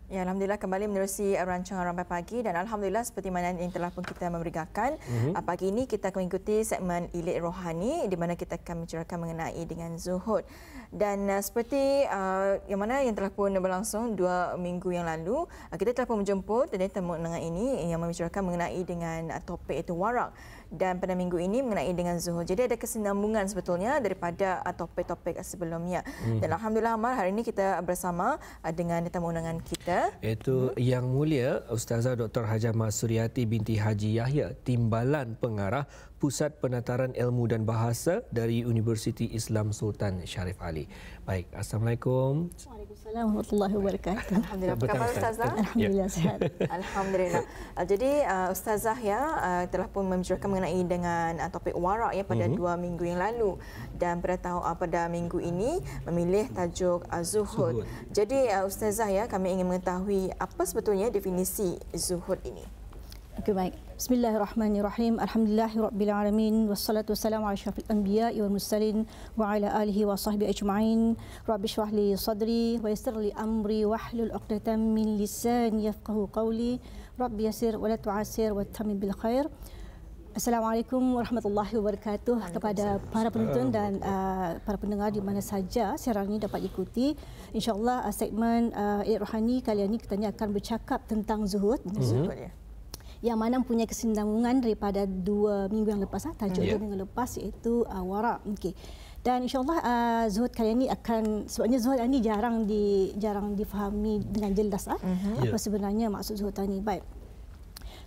Ya, Alhamdulillah kembali menerusi rancangan Rampai Pagi dan Alhamdulillah seperti mana yang telah pun kita memberikan. Pagi ini kita akan mengikuti segmen Ilik Rohani di mana kita akan membicarakan mengenai dengan zuhud. Dan seperti yang telah pun berlangsung 2 minggu yang lalu, kita telah pun menjemput tetamu undangan ini yang membicarakan mengenai dengan topik itu warak. Dan pada minggu ini mengenai dengan zuhud. Jadi ada kesinambungan sebetulnya daripada topik-topik sebelumnya. Dan Alhamdulillah Amal, hari ini kita bersama dengan tetamu undangan kita. Iaitu Yang Mulia Ustazah Dr. Hajamah Suryati binti Haji Yahya, Timbalan Pengarah Pusat Penataran Ilmu dan Bahasa dari Universiti Islam Sultan Syarif Ali. Baik, Assalamualaikum. Waalaikumsalam warahmatullahi wabarakatuh. Alhamdulillah. Apa khabar Ustazah? Alhamdulillah sihat. Alhamdulillah. Jadi Ustazah ya telah pun membicarakan mengenai dengan topik warak ya pada 2 minggu yang lalu dan pada minggu ini memilih tajuk zuhud. Jadi Ustazah ya, kami ingin mengetahui apa sebetulnya definisi zuhud ini. Okey, baik. Bismillahirrahmanirrahim. Alhamdulillahirabbil alamin wassalatu wassalamu ala asyrafil anbiya'i wal mursalin wa ala alihi wa sahbihi ajma'in. Rabbi shrah li sadri wa yassir li amri wahlul 'uqdatam min lisani yafqahu qawli. Rabbi yassir wa la tu'assir wa tammim bil khair. Assalamualaikum warahmatullahi wabarakatuh kepada para penonton dan para pendengar di mana saja siaran ini dapat diikuti. InsyaAllah segmen Ilik Rohani kali ini kita akan bercakap tentang zuhud. Zuhud ya. Yang mana mempunyai kesinambungan daripada 2 minggu yang lepas, tajuk 2 minggu lepas iaitu warak. Okey. Dan insyaAllah zuhud kali ini akan, sebabnya zuhud ini jarang difahami dengan jelas apa sebenarnya maksud zuhud ini. Baik.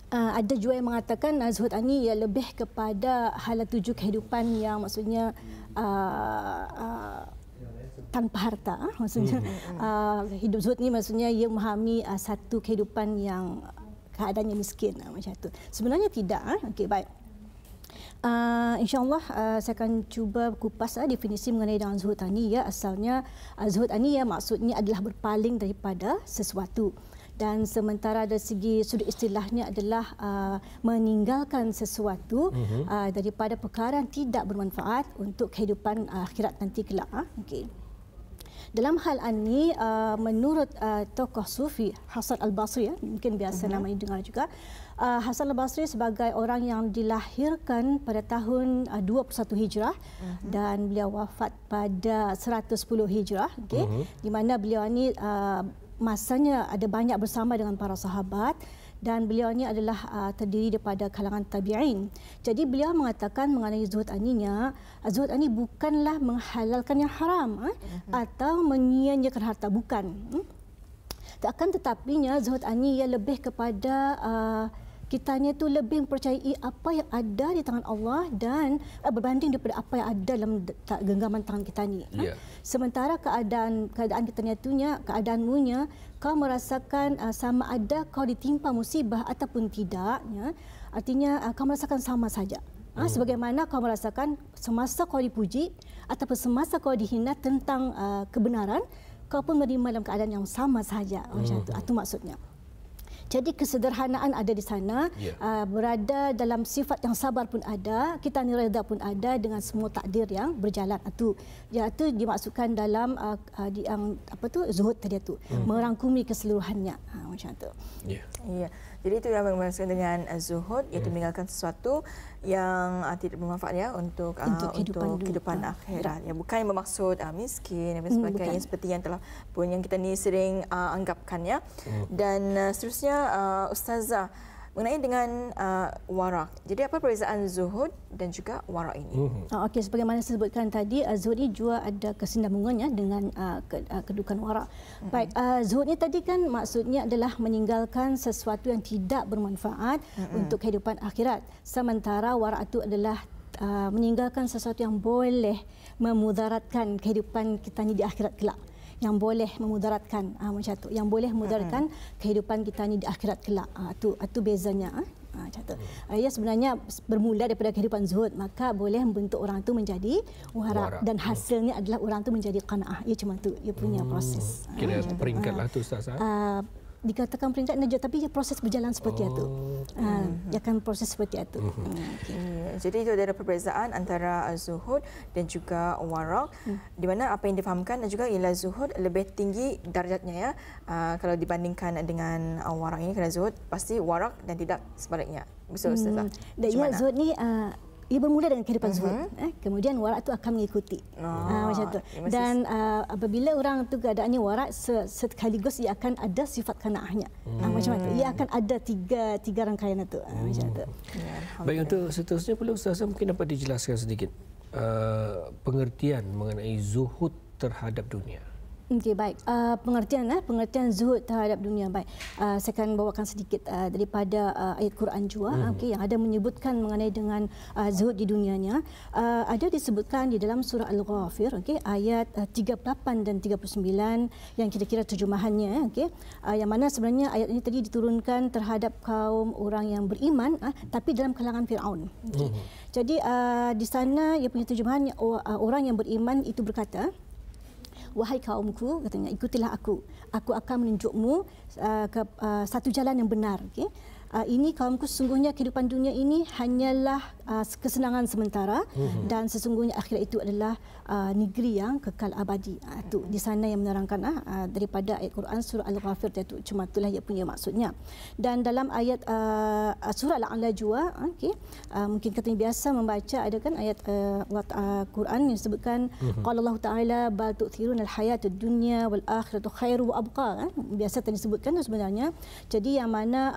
Ada juga yang mengatakan zuhud ini ia lebih kepada hala tuju kehidupan yang maksudnya tanpa harta. Maksudnya hidup zuhud ni maksudnya ia memahami satu kehidupan yang keadaannya miskin macam itu. Sebenarnya tidak. Okey, baik. InsyaAllah saya akan cuba kupas definisi mengenai dengan zuhud ini. Ya, asalnya zuhud ini ya maksudnya adalah berpaling daripada sesuatu. Dan sementara dari segi sudut istilahnya adalah meninggalkan sesuatu daripada perkara yang tidak bermanfaat untuk kehidupan akhirat nanti kelak. Okey. Dalam hal ini, menurut tokoh Sufi Hasan Al-Basri, mungkin biasa nama ini dengar juga, Hasan Al-Basri sebagai orang yang dilahirkan pada tahun 21 Hijrah dan beliau wafat pada 110 Hijrah, di mana beliau ini masanya ada banyak bersama dengan para sahabat dan beliau ini adalah terdiri daripada kalangan tabi'in. Jadi beliau mengatakan mengenai zuhud aninya, zuhud ani bukanlah menghalalkan yang haram atau menyia-nyiakan harta, bukan. Akan tetapinya zuhud ani ia lebih kepada kitanya itu lebih mempercayai apa yang ada di tangan Allah dan berbanding daripada apa yang ada dalam genggaman tangan kita ni. Sementara keadaan kita keadaanmunya kau merasakan sama ada kau ditimpa musibah ataupun tidak, ya. Artinya kau merasakan sama saja. Sebagaimana kau merasakan semasa kau dipuji ataupun semasa kau dihina tentang kebenaran, kau pun menerima dalam keadaan yang sama saja. Macam itu maksudnya. Jadi kesederhanaan ada di sana, berada dalam sifat yang sabar pun ada, kita ni reda pun ada dengan semua takdir yang berjalan. Itu dimaksudkan dalam zuhud tadi itu, merangkumi keseluruhannya. Macam itu. Ya. Jadi itu yang bermaksud dengan zuhud, iaitu meninggalkan sesuatu yang tidak bermanfaat ya untuk kehidupan akhirat. Ya, bukan yang bermaksud miskin dan sebagainya seperti yang telah pun yang kita ni sering anggapkan ya. Dan seterusnya Ustazah, mengenai dengan warak. Jadi apa perbezaan zuhud dan juga warak ini? Okey, sebagaimana saya sebutkan tadi, zuhud ini juga ada kesinambungannya dengan kedudukan warak. Baik, zuhud ini tadi kan maksudnya adalah meninggalkan sesuatu yang tidak bermanfaat untuk kehidupan akhirat. Sementara warak itu adalah meninggalkan sesuatu yang boleh memudaratkan kehidupan kita ni di akhirat kelak. Yang boleh memudaratkan macam tu, yang boleh memudaratkan kehidupan kita ni di akhirat kelak. Itu bezanya. Macam tu. Ya, sebenarnya bermula daripada kehidupan zuhud, maka boleh membentuk orang tu menjadi warak dan hasilnya adalah orang tu menjadi qanaah. Ya, cuma tu ia punya proses. Kira peringkatlah tu Ustaz. dikatakan peringkat najat, tapi proses berjalan seperti itu. Dia akan proses seperti itu. Jadi itu ada perbezaan antara zuhud dan juga warak, di mana apa yang difahamkan juga ialah zuhud lebih tinggi darjatnya ya, kalau dibandingkan dengan warak ini, kerana zuhud pasti warak dan tidak sebaliknya. Betul Ustazah? Zuhud ni ia bermula dengan kehidupan zuhud, kemudian warak itu akan mengikuti, macam tu. Dan apabila orang tu keadaannya warak, sekaligus ia akan ada sifat qanaahnya, macam tu. Ia akan ada tiga rangkaian itu, macam tu. Baik, untuk seterusnya perlu Ustazah mungkin dapat dijelaskan sedikit pengertian mengenai zuhud terhadap dunia. Okey, baik. Pengertian zuhud terhadap dunia. Baik. Saya akan bawakan sedikit daripada ayat Quran juga, okey, yang ada menyebutkan mengenai dengan zuhud di dunianya. Ada disebutkan di dalam surah Al-Ghafir, okey, ayat 38 dan 39 yang kira-kira terjemahannya, okey, yang mana sebenarnya ayat ini tadi diturunkan terhadap kaum orang yang beriman, tapi dalam kalangan Firaun. Okay. Jadi di sana ia punya terjemahan, orang yang beriman itu berkata, wahai kaumku, katanya, ikutilah aku. Aku akan menunjukmu ke satu jalan yang benar. Okay? Ini kaumku, sesungguhnya kehidupan dunia ini hanyalah kesenangan sementara, dan sesungguhnya akhirat itu adalah negeri yang kekal abadi. Itu di sana yang menerangkan daripada ayat Quran surah Al-Ghafir itu. Cuma itulah ia punya maksudnya. Dan dalam ayat surah Al-A'la juga, okay, mungkin kita biasa membaca, ada kan ayat Quran yang disebutkan qala Allah Taala bal tu'thiruna al-hayatud dunya wal akhiratu khairu wa abqa. Biasa tadi disebutkan sebenarnya. Jadi yang mana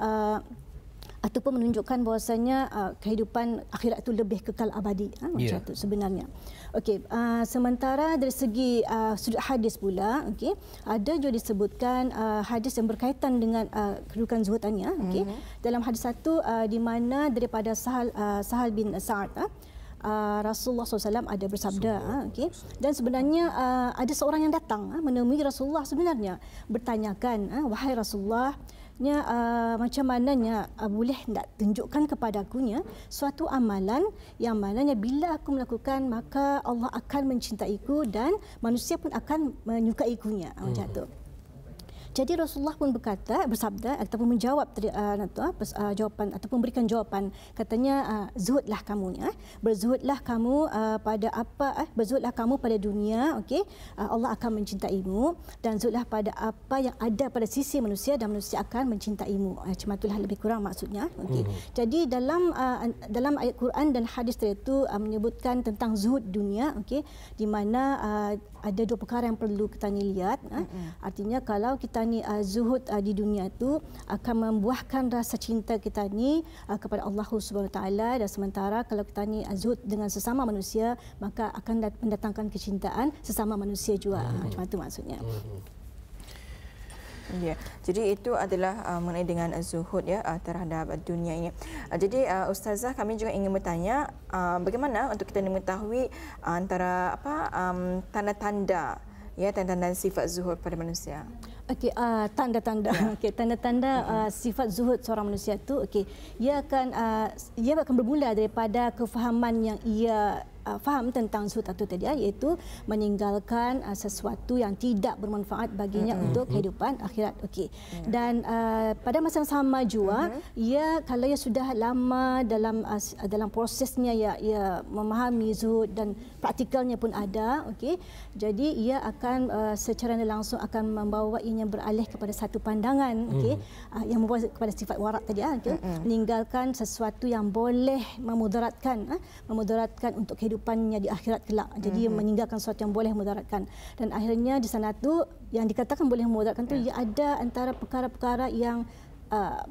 ataupun menunjukkan bahawasanya kehidupan akhirat itu lebih kekal abadi, macam itu sebenarnya. Okey, sementara dari segi sudut hadis pula, okey, ada juga disebutkan hadis yang berkaitan dengan kedudukan zuhud tadi, okey. Dalam hadis satu di mana daripada Sahal bin Sa'ad, Rasulullah SAW ada bersabda, okay. Dan sebenarnya ada seorang yang datang menemui Rasulullah sebenarnya, bertanyakan, wahai Rasulullah, macam mananya boleh tak tunjukkan kepadakunya suatu amalan yang mananya bila aku melakukan maka Allah akan mencintaiku dan manusia pun akan menyukaikunya, macam tu. Jadi Rasulullah pun bersabda ataupun menjawab jawapan ataupun memberikan jawapan, katanya zuhudlah kamu, berzuhudlah kamu pada apa, berzuhudlah kamu pada dunia, okey, Allah akan mencintaimu, dan zuhudlah pada apa yang ada pada sisi manusia dan manusia akan mencintaimu. Cuma itulah lebih kurang maksudnya, okey. Jadi dalam ayat Quran dan hadis itu menyebutkan tentang zuhud dunia, okey, di mana ada dua perkara yang perlu kita lihat. Artinya kalau kita ni zuhud di dunia itu akan membuahkan rasa cinta kita ni kepada Allah Subhanahu Wa Taala, dan sementara kalau kita ni zuhud dengan sesama manusia maka akan mendatangkan kecintaan sesama manusia juga. Macam itu maksudnya. Ya, jadi itu adalah mengenai dengan zuhud ya terhadap dunia ini. Jadi Ustazah, kami juga ingin bertanya bagaimana untuk kita mengetahui antara tanda-tanda sifat zuhud pada manusia. Okey, tanda-tanda. Okey, tanda-tanda sifat zuhud seorang manusia itu, okey, ia akan bermula daripada kefahaman yang ia faham tentang zuhud itu tadi, iaitu meninggalkan sesuatu yang tidak bermanfaat baginya untuk kehidupan akhirat. Okey. Dan pada masa yang sama juga, kalau ia sudah lama dalam prosesnya, ia memahami zuhud dan praktikalnya pun ada, okey. Jadi ia akan secara langsung akan membawainya beralih kepada satu pandangan, okey, yang membawa kepada sifat warak tadi, okey. Meninggalkan sesuatu yang boleh memudaratkan untuk kehidupannya di akhirat kelak. Jadi meninggalkan sesuatu yang boleh memudaratkan, dan akhirnya di sana tu yang dikatakan boleh memudaratkan tu ia ada antara perkara-perkara yang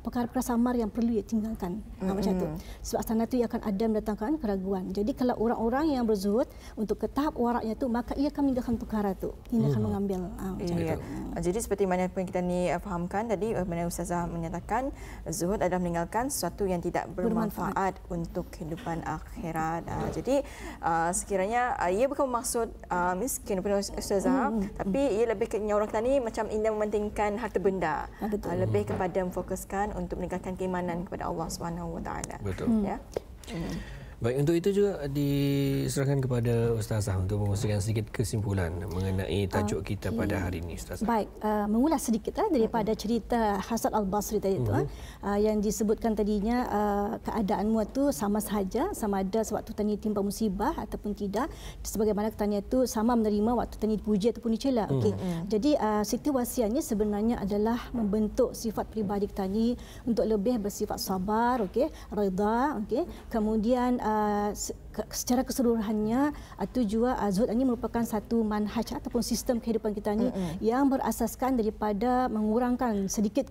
perkara-perkara samar yang perlu ia tinggalkan, macam tu. Sebab sana tu ia akan ada mendatangkan keraguan. Jadi kalau orang-orang yang berzuhud untuk ke tahap waraknya tu, maka ia akan meninggalkan perkara tu, ia akan mengambil macam tu. Jadi seperti mana pun kita ni fahamkan tadi, mana Ustazah menyatakan zuhud adalah meninggalkan sesuatu yang tidak bermanfaat untuk kehidupan akhirat. Jadi sekiranya ia bukan maksud miskin pun Ustazah, tapi ia lebih ke orang kita ni macam ingin mementingkan harta benda, lebih kepada fokuskan untuk meningkatkan keimanan kepada Allah Subhanahu Wa Taala. Betul. Ya. Baik, untuk itu juga diserahkan kepada Ustazah untuk mengkongsikan sedikit kesimpulan mengenai tajuk kita pada hari ini, Ustazah. Baik, mengulas sedikit daripada cerita Hasan Al-Basri tadi itu yang disebutkan tadinya keadaanmu itu sama sahaja, sama ada sewaktu tani timpa musibah ataupun tidak, sebagaimana tanya itu sama menerima waktu tani dipuji ataupun dicela. Okey. Jadi siti wasiatnya sebenarnya adalah membentuk sifat peribadi tani untuk lebih bersifat sabar, okey, redha, okey. Kemudian secara keseluruhannya itu juga zuhud ini merupakan satu manhaj ataupun sistem kehidupan kita ni yang berasaskan daripada mengurangkan sedikit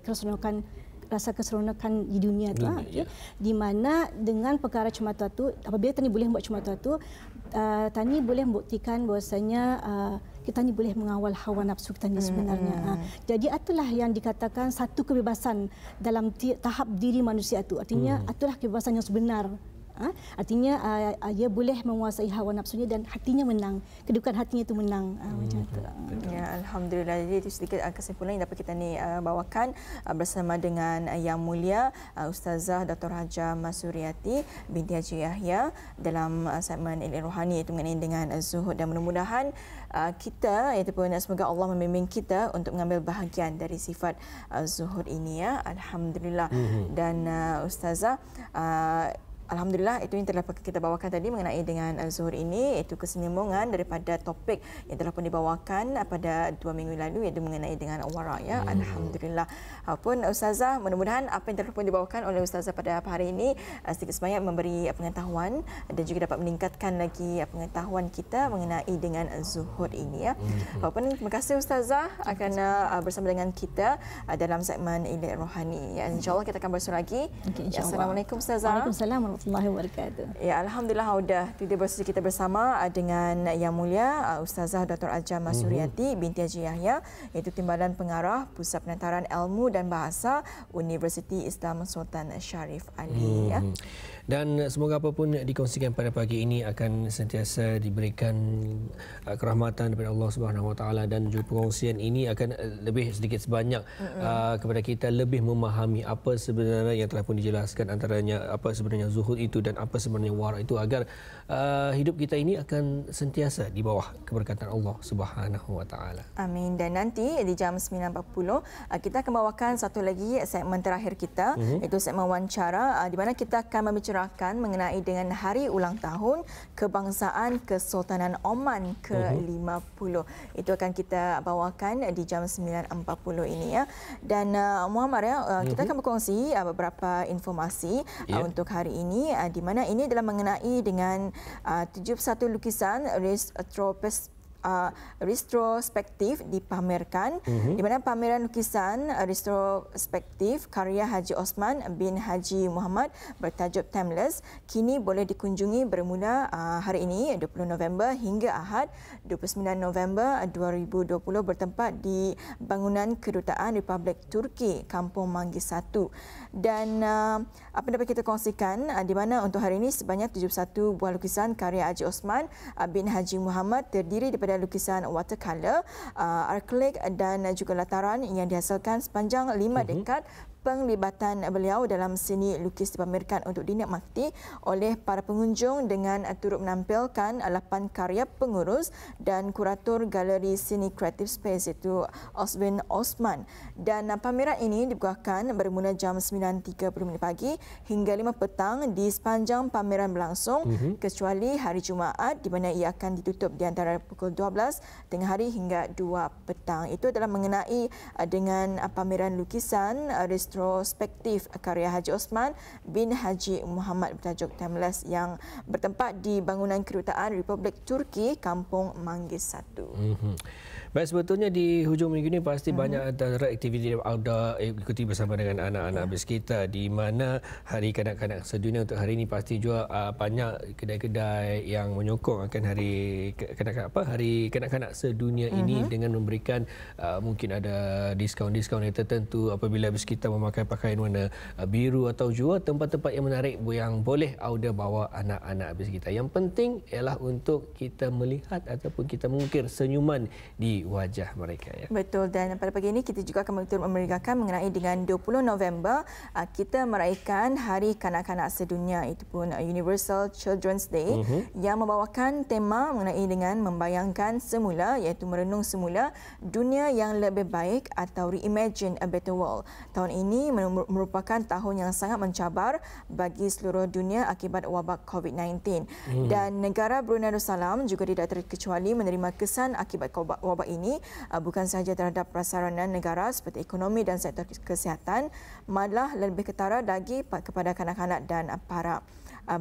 rasa keseronokan di dunia tu, di mana dengan perkara cemata tu, apabila tani boleh buat cemata tu, tani boleh membuktikan bahawasanya kita ni boleh mengawal hawa nafsu kita ni sebenarnya. Jadi itulah yang dikatakan satu kebebasan dalam tahap diri manusia itu. Artinya itulah kebebasan yang sebenar. Artinya ia boleh menguasai hawa nafsunya dan hatinya menang. Kedudukan hatinya itu menang. Macam itu. Ya, alhamdulillah. Jadi itu sedikit kesimpulan yang dapat kita ni bawakan bersama dengan Yang Mulia Ustazah Dr. Hajah Masuriati binti Haji Yahya dalam segmen Ilmu Rohani, iaitu mengenai dengan zuhud, dan mudah-mudahan kita, iaitu pun semoga Allah membimbing kita untuk mengambil bahagian dari sifat zuhud ini, ya. Alhamdulillah. Dan Ustazah, alhamdulillah, itu yang telah kita bawakan tadi mengenai dengan zuhud ini, iaitu kesinambungan daripada topik yang telah pun dibawakan pada 2 minggu lalu, iaitu mengenai dengan wara, ya. Alhamdulillah. Pun Ustazah, mudah-mudahan apa yang telah pun dibawakan oleh Ustazah pada hari ini sedikit sebanyak memberi pengetahuan dan juga dapat meningkatkan lagi pengetahuan kita mengenai dengan zuhud ini, ya. Pun terima kasih Ustazah kerana bersama dengan kita dalam segmen Ilmu Rohani, ya. InsyaAllah kita akan bersua lagi. Okay, Assalamualaikum Ustazah. Waalaikumsalam warahmatullahi wabarakatuh. Ya, alhamdulillah sudah tiba bersama kita bersama dengan Yang Mulia Ustazah Dr. Hajah Masuriati binti Haji Yahya, iaitu Timbalan Pengarah Pusat Penataran Ilmu dan Bahasa Universiti Islam Sultan Syarif Ali, ya. Dan semoga apapun dikongsikan pada pagi ini akan sentiasa diberikan kerahmatan daripada Allah Subhanahu Wa Taala, dan juga perkongsian ini akan lebih sedikit sebanyak kepada kita lebih memahami apa sebenarnya yang telah pun dijelaskan, antaranya apa sebenarnya zuhud itu dan apa sebenarnya wara itu, agar hidup kita ini akan sentiasa di bawah keberkatan Allah Subhanahu Wa Taala. Amin. Dan nanti di jam 9.40 kita akan bawakan satu lagi segmen terakhir kita, iaitu segmen wawancara, di mana kita akan membicarakan mengenai dengan hari ulang tahun Kebangsaan Kesultanan Oman ke-50. Itu akan kita bawakan di jam 9.40 ini, ya. Dan Muhammad, ya, kita akan berkongsi beberapa informasi untuk hari ini, di mana ini adalah mengenai dengan 71 lukisan retrospektif dipamerkan, di mana pameran lukisan retrospektif karya Haji Osman bin Haji Muhammad bertajuk Timeless kini boleh dikunjungi bermula hari ini 20 November hingga Ahad 29 November 2020 bertempat di bangunan Kedutaan Republik Turki, Kampung Manggis 1. Dan apa dapat kita kongsikan, di mana untuk hari ini sebanyak 71 buah lukisan karya Haji Osman bin Haji Muhammad terdiri daripada lukisan watercolor, akrilik dan juga lataran yang dihasilkan sepanjang 5 dekad. Penglibatan beliau dalam seni lukis dipamerkan untuk dinikmati oleh para pengunjung dengan turut menampilkan 8 karya pengurus dan kurator Galeri Seni Creative Space, iaitu Oswin Osman. Dan pameran ini dibukakan bermula jam 9.30 pagi hingga 5 petang di sepanjang pameran berlangsung, kecuali hari Jumaat, di mana ia akan ditutup di antara pukul 12 tengah hari hingga 2 petang. Itu adalah mengenai dengan pameran lukisan retrospektif karya Haji Osman bin Haji Muhammad bertajuk Timeless yang bertempat di bangunan Kedutaan Republik Turki, Kampung Manggis 1. Baik, sebetulnya di hujung minggu ini pasti banyak antara aktiviti outdoor ikuti bersama dengan anak-anak bis kita, di mana Hari Kanak-kanak Sedunia untuk hari ini pasti juga banyak kedai-kedai yang menyokong akan Hari Kanak-kanak Sedunia ini dengan memberikan mungkin ada diskaun-diskaun yang tertentu apabila bis kita memakai pakaian warna biru, atau juga tempat-tempat yang menarik yang boleh outdoor bawa anak-anak bis kita. Yang penting ialah untuk kita melihat ataupun kita mengukir senyuman di di wajah mereka. Ya. Betul, dan pada pagi ini kita juga akan memeriahkan mengenai dengan 20 November kita meraihkan Hari Kanak-kanak Sedunia, itu pun Universal Children's Day yang membawakan tema mengenai dengan membayangkan semula, iaitu merenung semula dunia yang lebih baik atau reimagine a better world. Tahun ini merupakan tahun yang sangat mencabar bagi seluruh dunia akibat wabak COVID-19 dan negara Brunei Darussalam juga tidak terkecuali menerima kesan akibat wabak ini, bukan sahaja terhadap prasarana negara seperti ekonomi dan sektor kesihatan, malah lebih ketara lagi kepada kanak-kanak dan para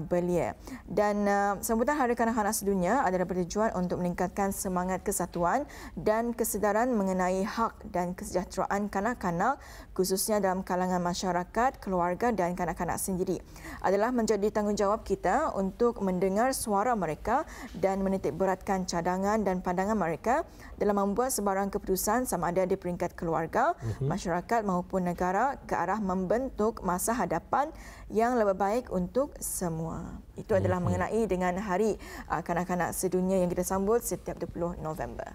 belia. Dan sambutan Hari Kanak-kanak Sedunia adalah bertujuan untuk meningkatkan semangat kesatuan dan kesedaran mengenai hak dan kesejahteraan kanak-kanak, khususnya dalam kalangan masyarakat, keluarga dan kanak-kanak sendiri. Adalah menjadi tanggungjawab kita untuk mendengar suara mereka dan menitik beratkan cadangan dan pandangan mereka dalam membuat sebarang keputusan sama ada di peringkat keluarga, masyarakat maupun negara ke arah membentuk masa hadapan yang lebih baik untuk semua. Itu adalah mengenai dengan Hari Kanak-kanak Sedunia yang kita sambut setiap 20 November.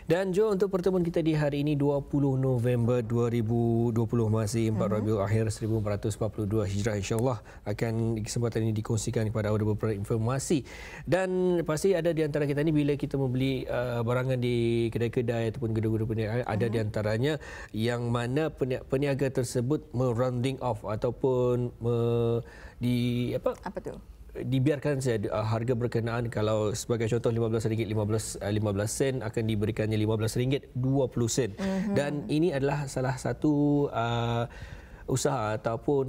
Dan Jo, untuk pertemuan kita di hari ini 20 November 2020 masih 4 Rabiul Akhir 1442 Hijrah, insya-Allah akan kesempatan ini dikongsikan kepada anda beberapa informasi. Dan pasti ada di antara kita ni bila kita membeli barangan di kedai-kedai ataupun gedung-gedung perniagaan, ada di antaranya yang mana peniaga tersebut rounding off ataupun apa tu? Dibiarkan saja harga berkenaan. Kalau sebagai contoh RM15 15 sen akan diberikannya RM15 20 sen. Dan ini adalah salah satu usaha ataupun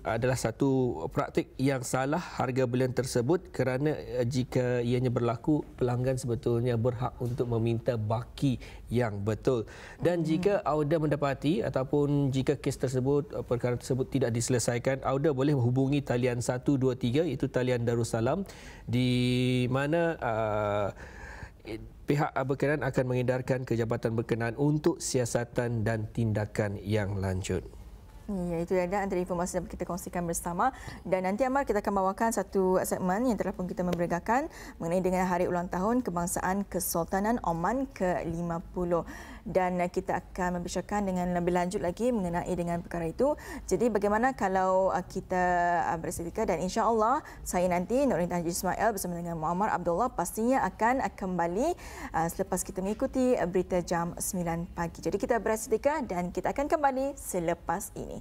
adalah satu praktik yang salah harga belian tersebut, kerana jika ianya berlaku, pelanggan sebetulnya berhak untuk meminta baki yang betul. Dan jika Auda mendapati ataupun jika kes tersebut, perkara tersebut tidak diselesaikan, Auda boleh menghubungi talian 123 iaitu talian Darussalam, di mana pihak berkenaan akan mengedarkan ke jabatan berkenaan untuk siasatan dan tindakan yang lanjut. Ya, itu ada antara informasi yang kita kongsikan bersama. Dan nanti Amar, kita akan bawakan satu segmen yang telah pun kita memberikan mengenai dengan Hari Ulang Tahun Kebangsaan Kesultanan Oman ke-50. Dan kita akan membicarakan dengan lebih lanjut lagi mengenai dengan perkara itu. Jadi bagaimana kalau kita bersedia, dan insya-Allah saya nanti Nordin Haji Ismail bersama dengan Muammar Abdullah pastinya akan kembali selepas kita mengikuti berita jam 9 pagi. Jadi kita bersedia dan kita akan kembali selepas ini.